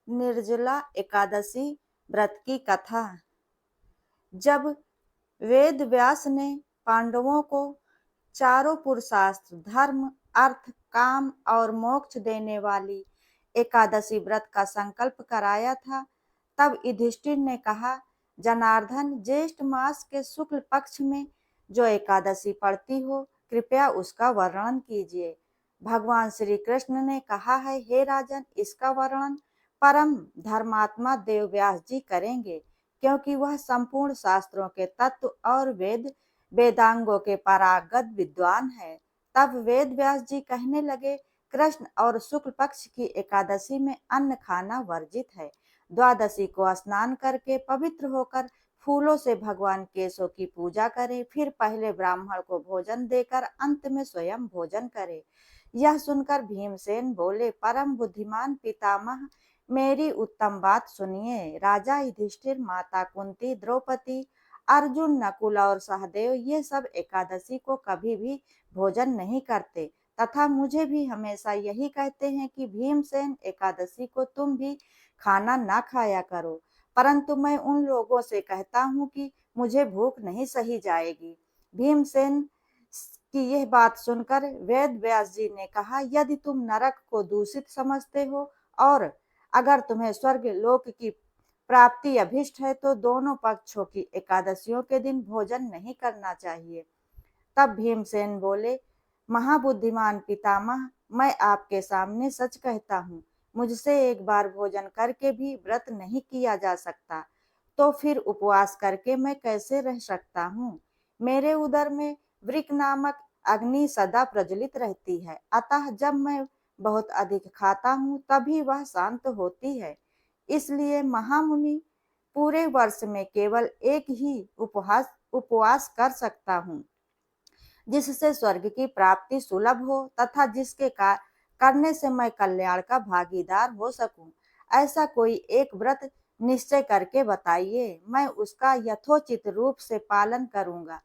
निर्जला एकादशी व्रत की कथा। जब वेद व्यास ने पांडवों को चारों पुरुषार्थ धर्म, अर्थ, काम और मोक्ष देने वाली एकादशी व्रत का संकल्प कराया था, तब युधिष्ठिर ने कहा, जनार्दन, ज्येष्ठ मास के शुक्ल पक्ष में जो एकादशी पड़ती हो, कृपया उसका वर्णन कीजिए। भगवान श्री कृष्ण ने कहा है, हे राजन, इसका वर्णन परम धर्मात्मा देव व्यास जी करेंगे, क्योंकि वह संपूर्ण शास्त्रों के तत्व और वेदांगों के पारंगत विद्वान है। तब वेद व्यास जी कहने लगे, कृष्ण और शुक्ल पक्ष की एकादशी में अन्न खाना वर्जित है। द्वादशी को स्नान करके पवित्र होकर फूलों से भगवान केशव की पूजा करें, फिर पहले ब्राह्मण को भोजन देकर अंत में स्वयं भोजन करें। यह सुनकर भीमसेन बोले, परम बुद्धिमान पितामह, मेरी उत्तम बात सुनिए। राजा युधिष्ठिर, माता कुंती, द्रौपदी, अर्जुन, नकुल और सहदेव ये सब एकादशी को कभी भी भोजन नहीं करते तथा मुझे भी हमेशा यही कहते हैं कि भीमसेन, एकादशी को तुम भी खाना ना खाया करो, परंतु मैं उन लोगों से कहता हूँ कि मुझे भूख नहीं सही जाएगी। भीमसेन की यह बात सुनकर वेद व्यास जी ने कहा, यदि तुम नरक को दूषित समझते हो और अगर तुम्हें स्वर्ग लोक की प्राप्ति अभिष्ट है, तो दोनों पक्षों की एकादशियों के दिन भोजन नहीं करना चाहिए। तब भीमसेन बोले, महाबुद्धिमान पितामह, मैं आपके सामने सच कहता हूँ, मुझसे एक बार भोजन करके भी व्रत नहीं किया जा सकता, तो फिर उपवास करके मैं कैसे रह सकता हूँ। मेरे उदर में वृक नामक अग्नि सदा प्रज्वलित रहती है, अतः जब मैं बहुत अधिक खाता हूँ तभी वह शांत होती है। इसलिए महामुनि, पूरे वर्ष में केवल एक ही उपवास कर सकता हूँ, जिससे स्वर्ग की प्राप्ति सुलभ हो तथा जिसके करने से मैं कल्याण का भागीदार हो सकूं। ऐसा कोई एक व्रत निश्चय करके बताइए, मैं उसका यथोचित रूप से पालन करूंगा।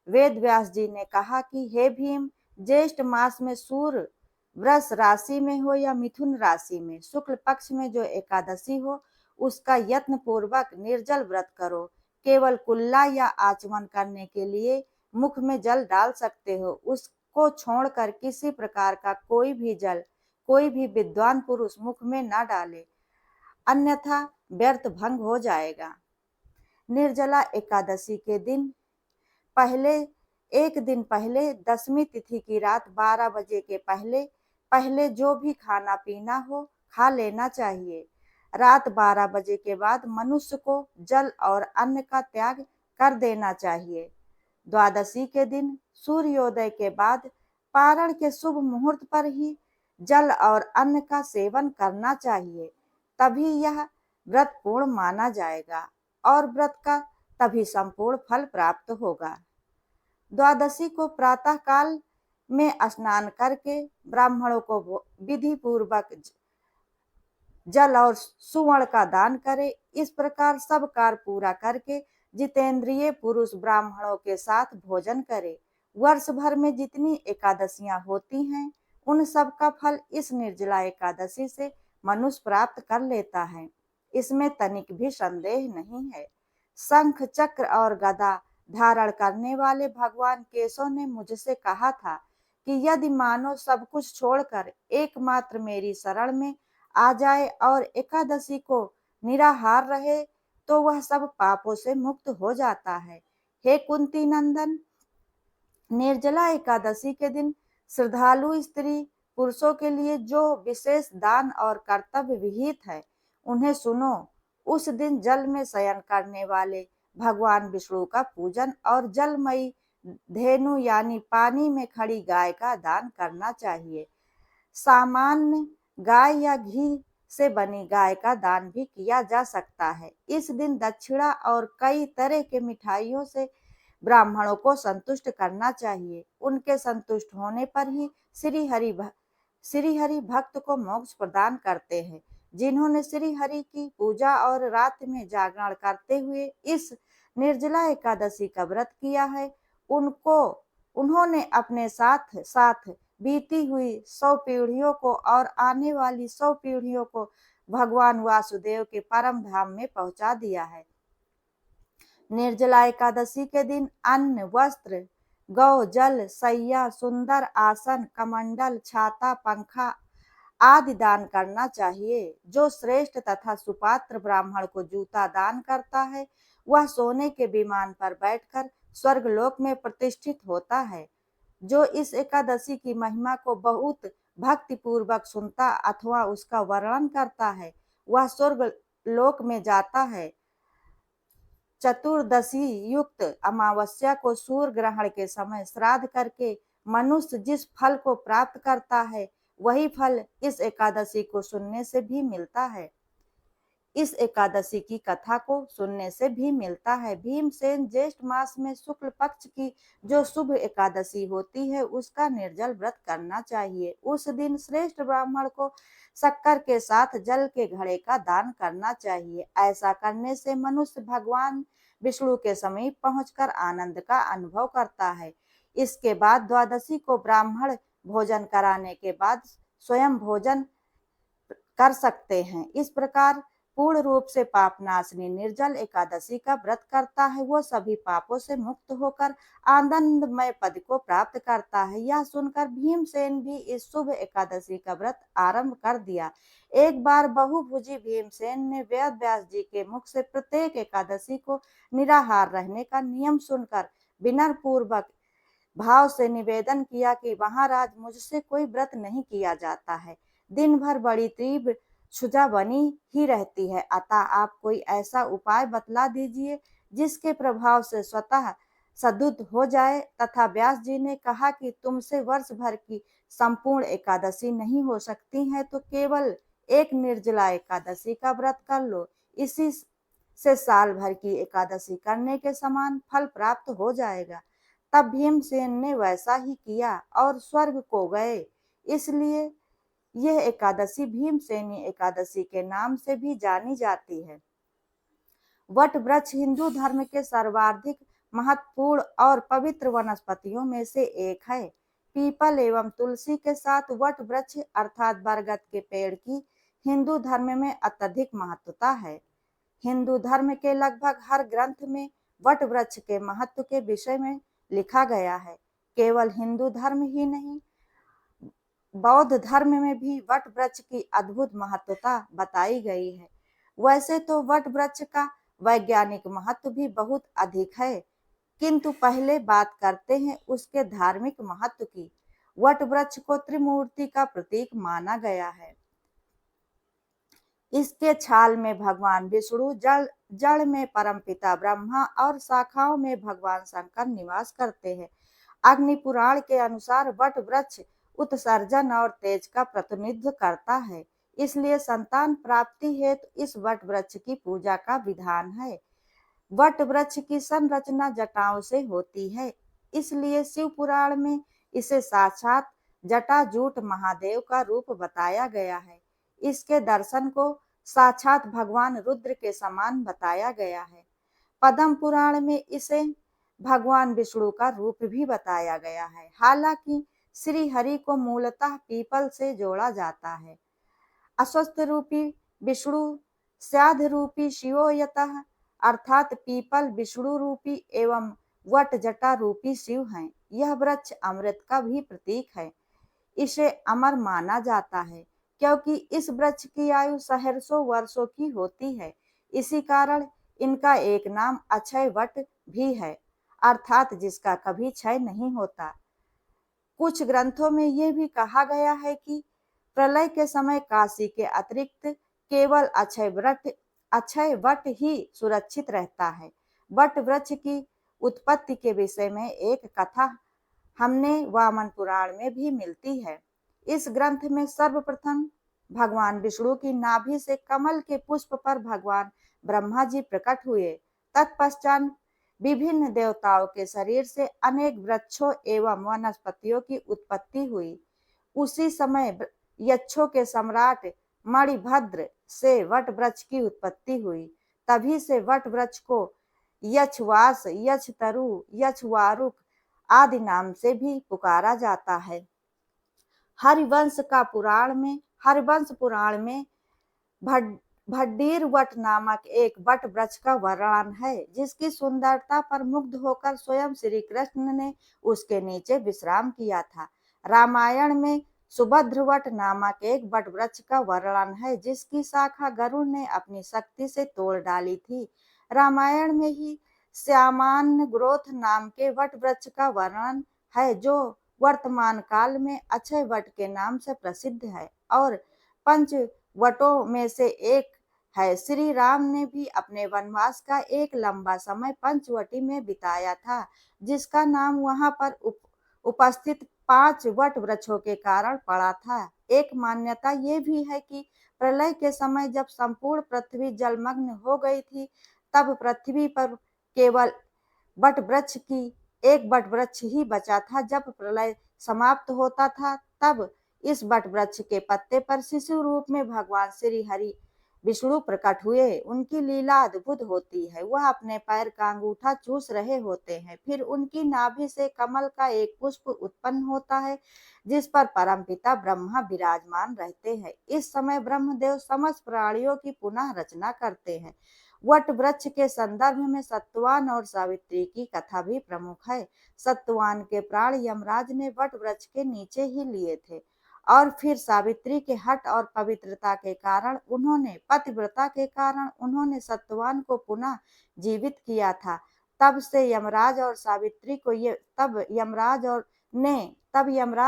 वेद व्यास जी ने कहा कि हे भीम, ज्येष्ठ मास में सूर्य वृष राशि में हो या मिथुन राशि में शुक्ल पक्ष में जो एकादशी हो, उसका यत्न पूर्वक निर्जल व्रत करो। केवल कुल्ला या आचमन करने के लिए मुख में जल डाल सकते हो, उसको छोड़कर किसी प्रकार का कोई भी जल कोई भी विद्वान पुरुष मुख में न डाले, अन्यथा व्यर्थ भंग हो जाएगा। निर्जला एकादशी के दिन पहले एक दिन पहले, दसवीं तिथि की रात 12 बजे के पहले पहले जो भी खाना पीना हो खा लेना चाहिए। रात 12 बजे के बाद मनुष्य को जल और अन्न का त्याग कर देना चाहिए। द्वादशी के दिन सूर्योदय के बाद पारण के शुभ मुहूर्त पर ही जल और अन्न का सेवन करना चाहिए, तभी यह व्रत पूर्ण माना जाएगा और व्रत का तभी संपूर्ण फल प्राप्त होगा। द्वादशी को प्रातः काल में स्नान करके ब्राह्मणों को विधि पूर्वक जल और सुवर्ण का दान करे। इस प्रकार सब कार्य पूरा करके जितेंद्रिय पुरुष ब्राह्मणों के साथ भोजन करे। वर्ष भर में जितनी एकादशियां होती हैं, उन सब का फल इस निर्जला एकादशी से मनुष्य प्राप्त कर लेता है, इसमें तनिक भी संदेह नहीं है। शंख, चक्र और गदा धारण करने वाले भगवान केशव ने मुझसे कहा था कि यदि मानव सब कुछ छोड़कर एकमात्र मेरी शरण में आ जाए और एकादशी को निराहार रहे, तो वह सब पापों से मुक्त हो जाता है। हे कुंती नंदन, निर्जला एकादशी के दिन श्रद्धालु स्त्री पुरुषों के लिए जो विशेष दान और कर्तव्य विहित है, उन्हें सुनो। उस दिन जल में शयन करने वाले भगवान विष्णु का पूजन और जलमयी धेनु यानी पानी में खड़ी गाय का दान करना चाहिए। सामान्य गाय या घी से बनी गाय का दान भी किया जा सकता है। इस दिन दक्षिणा और कई तरह के मिठाइयों से ब्राह्मणों को संतुष्ट करना चाहिए। उनके संतुष्ट होने पर ही श्री हरि भक्त को मोक्ष प्रदान करते हैं। जिन्होंने श्री हरि की पूजा और रात में जागरण करते हुए इस निर्जला एकादशी का व्रत किया है, उन्होंने अपने साथ साथ बीती हुई 100 पीढ़ियों को और आने वाली 100 पीढ़ियों को भगवान वासुदेव के परम धाम में पहुंचा दिया है। निर्जला एकादशी के दिन अन्न, वस्त्र, गौ, जल, सैया, सुंदर आसन, कमंडल, छाता, पंखा आदि दान करना चाहिए। जो श्रेष्ठ तथा सुपात्र ब्राह्मण को जूता दान करता है, वह सोने के विमान पर बैठकर स्वर्गलोक में प्रतिष्ठित होता है। जो इस एकादशी की महिमा को बहुत भक्ति पूर्वक सुनता अथवा उसका वर्णन करता है, वह स्वर्ग लोक में जाता है। चतुर्दशी युक्त अमावस्या को सूर्य ग्रहण के समय श्राद्ध करके मनुष्य जिस फल को प्राप्त करता है, वही फल इस एकादशी को सुनने से भी मिलता है। इस एकादशी की कथा को सुनने से भी मिलता है। भीमसेन ज्येष्ठ मास में शुक्ल पक्ष की जो शुभ एकादशी होती है, उसका निर्जल व्रत करना चाहिए। उस दिन श्रेष्ठ ब्राह्मण को शक्कर के साथ जल के घड़े का दान करना चाहिए। ऐसा करने से मनुष्य भगवान विष्णु के समीप पहुंचकर आनंद का अनुभव करता है। इसके बाद द्वादशी को ब्राह्मण भोजन कराने के बाद स्वयं भोजन कर सकते हैं। इस प्रकार पूर्ण रूप से पापनाशनी निर्जल एकादशी का व्रत करता है, वो सभी पापों से मुक्त होकर आनंदमय पद को प्राप्त करता है। यह सुनकर भीमसेन भी इस शुभ एकादशी का व्रत आरंभ कर दिया। एक बार बहुभुजी भीमसेन ने वेद व्यास जी के मुख से प्रत्येक एकादशी को निराहार रहने का नियम सुनकर विनय पूर्वक भाव से निवेदन किया कि महाराज, मुझसे कोई व्रत नहीं किया जाता है। दिन भर बड़ी तीव्र क्षुधा बनी ही रहती है, अतः आप कोई ऐसा उपाय बतला दीजिए जिसके प्रभाव से स्वतः सद्बुद्ध हो जाए। तथा व्यास जी ने कहा कि तुमसे वर्ष भर की संपूर्ण एकादशी नहीं हो सकती है, तो केवल एक निर्जला एकादशी का व्रत कर लो। इसी से साल भर की एकादशी करने के समान फल प्राप्त हो जाएगा। तब भीमसेन ने वैसा ही किया और स्वर्ग को गए। इसलिए यह एकादशी भीमसेनी एकादशी के नाम से भी जानी जाती है। वट वृक्ष हिंदू धर्म के सर्वाधिक महत्वपूर्ण और पवित्र वनस्पतियों में से एक है। पीपल एवं तुलसी के साथ वट वृक्ष अर्थात बरगद के पेड़ की हिंदू धर्म में अत्यधिक महत्वता है। हिंदू धर्म के लगभग हर ग्रंथ में वट वृक्ष के महत्व के विषय में लिखा गया है। केवल हिंदू धर्म ही नहीं, बौद्ध धर्म में भी वट वृक्ष की अद्भुत महत्वता बताई गई है। वैसे तो वट वृक्ष का वैज्ञानिक महत्व भी बहुत अधिक है, किंतु पहले बात करते हैं उसके धार्मिक महत्व की। वट वृक्ष को त्रिमूर्ति का प्रतीक माना गया है। इसके छाल में भगवान विष्णु, जड़ में परमपिता ब्रह्मा और शाखाओं में भगवान शंकर निवास करते हैं। अग्नि पुराण के अनुसार वट वृक्ष उत्सर्जन और तेज का प्रतिनिधित्व करता है, इसलिए संतान प्राप्ति हेतु इस वट वृक्ष की पूजा का विधान है। वट वृक्ष की संरचना जटाओं से होती है, इसलिए शिव पुराण में इसे साक्षात जटाजूट महादेव का रूप बताया गया है। इसके दर्शन को साक्षात भगवान रुद्र के समान बताया गया है। पद्म पुराण में इसे भगवान विष्णु का रूप भी बताया गया है। हालांकि श्री हरि को मूलतः पीपल से जोड़ा जाता है। अस्वस्थ रूपी विष्णु स्याध रूपी शिवो यतः अर्थात पीपल विष्णु रूपी एवं वट जटा रूपी शिव हैं। यह वृक्ष अमृत का भी प्रतीक है। इसे अमर माना जाता है क्योंकि इस वृक्ष की आयु सहस्रों वर्षों की होती है। इसी कारण इनका एक नाम अक्षय वट भी है, अर्थात जिसका कभी क्षय नहीं होता। कुछ ग्रंथों में यह भी कहा गया है कि प्रलय के समय काशी के अतिरिक्त केवल अक्षय वट ही सुरक्षित रहता है। वट वृक्ष की उत्पत्ति के विषय में एक कथा हमने वामन पुराण में भी मिलती है। इस ग्रंथ में सर्वप्रथम भगवान विष्णु की नाभि से कमल के पुष्प पर भगवान ब्रह्मा जी प्रकट हुए। तत्पश्चात विभिन्न देवताओं के शरीर से अनेक वृक्षों एवं वनस्पतियों की उत्पत्ति हुई। उसी समय यक्षों के सम्राट मणिभद्र से वट वृक्ष की उत्पत्ति हुई। तभी से वट वृक्ष को यक्षवास, यक्षतरु, यक्षवारुक आदि नाम से भी पुकारा जाता है। हरिवंश पुराण में भड भड्डीर वट नामक एक वट वृक्ष का वर्णन है जिसकी सुंदरता पर मुग्ध होकर स्वयं श्री कृष्ण ने उसके नीचे विश्राम किया था। रामायण में सुभद्र वट नामक एक वट वृक्ष का वर्णन है जिसकी शाखा गरुड़ ने अपनी शक्ति से तोड़ डाली थी। रामायण में ही श्यामान ग्रोथ नाम के वट वृक्ष का वर्णन है जो वर्तमान काल में अक्षय वट के नाम से प्रसिद्ध है और पंच वटों में से एक है। श्री राम ने भी अपने वनवास का एक लंबा समय पंचवटी में बिताया था जिसका नाम वहां पर उपस्थित 5 वट वृक्षों के कारण पड़ा था। एक मान्यता ये भी है कि प्रलय के समय जब संपूर्ण पृथ्वी जलमग्न हो गई थी तब पृथ्वी पर केवल वट वृक्ष की एक वट वृक्ष ही बचा था। जब प्रलय समाप्त होता था तब इस वट वृक्ष के पत्ते पर शिशु रूप में भगवान श्री हरि विष्णु प्रकट हुए। उनकी लीला अद्भुत होती है। वह अपने पैर का अंगूठा चूस रहे होते हैं, फिर उनकी नाभि से कमल का एक पुष्प उत्पन्न होता है जिस पर परमपिता ब्रह्मा विराजमान रहते हैं। इस समय ब्रह्मदेव समस्त प्राणियों की पुनः रचना करते हैं। वट वृक्ष के संदर्भ में सत्यवान और सावित्री की कथा भी प्रमुख है। सत्यवान के प्राण यमराज ने वट वृक्ष के नीचे ही लिए थे और फिर सावित्री के हठ और पवित्रता के कारण पतिव्रता के कारण उन्होंने सत्यवान को पुनः जीवित किया था। तब से यमराज और सावित्री को ये तब यमराज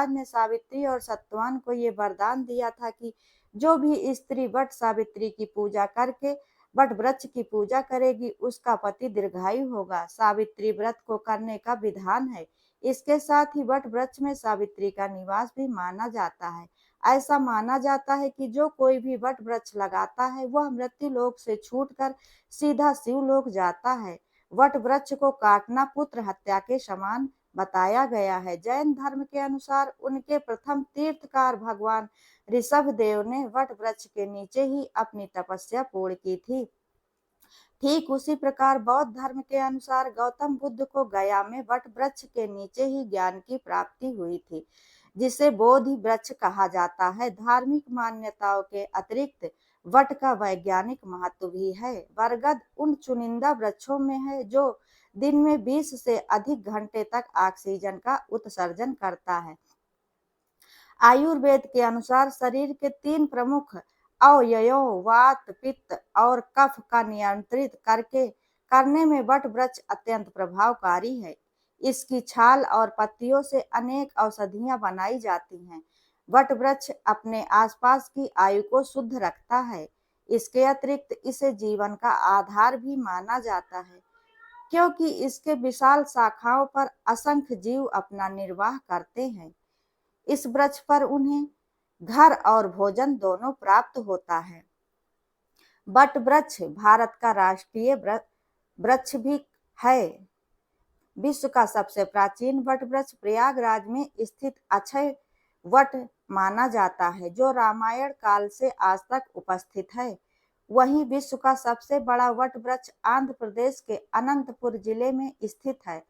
ने सावित्री और सत्यवान को ये वरदान दिया था कि जो भी स्त्री वट सावित्री की पूजा करके वट वृक्ष की पूजा करेगी उसका पति दीर्घायु होगा। सावित्री व्रत को करने का विधान है। इसके साथ ही वट वृक्ष में सावित्री का निवास भी माना जाता है। ऐसा माना जाता है कि जो कोई भी वट वृक्ष लगाता है वह मृत्यु लोक से छूटकर सीधा शिवलोक जाता है। वट वृक्ष को काटना पुत्र हत्या के समान बताया गया है। जैन धर्म के अनुसार उनके प्रथम तीर्थकार भगवान ऋषभ देव ने वट वृक्ष के नीचे ही अपनी तपस्या पूर्ण की थी। ठीक उसी प्रकार बौद्ध धर्म के अनुसार गौतम बुद्ध को गया में वट वृक्ष के नीचे ही ज्ञान की प्राप्ति हुई थी जिसे बोधि वृक्ष कहा जाता है। धार्मिक मान्यताओं के अतिरिक्त वट का वैज्ञानिक महत्व भी है। बरगद उन चुनिंदा वृक्षों में है जो दिन में 20 से अधिक घंटे तक ऑक्सीजन का उत्सर्जन करता है। आयुर्वेद के अनुसार शरीर के 3 प्रमुख अवयवों वात पित्त और कफ का नियंत्रित करने में वट वृक्ष अत्यंत प्रभावकारी है। इसकी छाल और पत्तियों से अनेक औषधियां बनाई जाती हैं। वट वृक्ष अपने आसपास की आयु को शुद्ध रखता है। इसके अतिरिक्त इसे जीवन का आधार भी माना जाता है क्योंकि इसके विशाल शाखाओं पर असंख्य जीव अपना निर्वाह करते हैं। इस वृक्ष पर उन्हें घर और भोजन दोनों प्राप्त होता है। वट वृक्ष भारत का राष्ट्रीय वृक्ष भी है। विश्व का सबसे प्राचीन वट वृक्ष प्रयागराज में स्थित अक्षय वट माना जाता है जो रामायण काल से आज तक उपस्थित है। वहीं विश्व का सबसे बड़ा वट वृक्ष आंध्र प्रदेश के अनंतपुर जिले में स्थित है।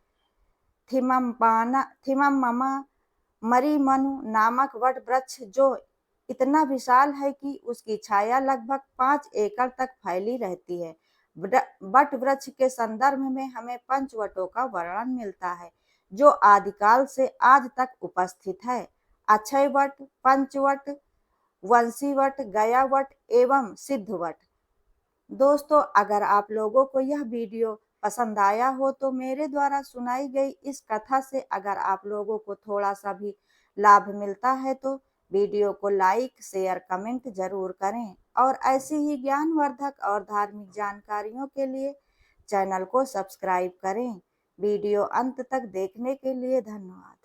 थिमम्मा मरीमनु नामक वट वृक्ष जो इतना विशाल है कि उसकी छाया लगभग 5 एकड़ तक फैली रहती है। वट वृक्ष के संदर्भ में हमें पंचवटों का वर्णन मिलता है जो आदिकाल से आज तक उपस्थित है। अक्षय वट, पंचवट, वंशी वट, गया वट एवं सिद्ध वट। दोस्तों, अगर आप लोगों को यह वीडियो पसंद आया हो तो मेरे द्वारा सुनाई गई इस कथा से अगर आप लोगों को थोड़ा सा भी लाभ मिलता है तो वीडियो को लाइक, शेयर, कमेंट जरूर करें और ऐसी ही ज्ञानवर्धक और धार्मिक जानकारियों के लिए चैनल को सब्सक्राइब करें। वीडियो अंत तक देखने के लिए धन्यवाद।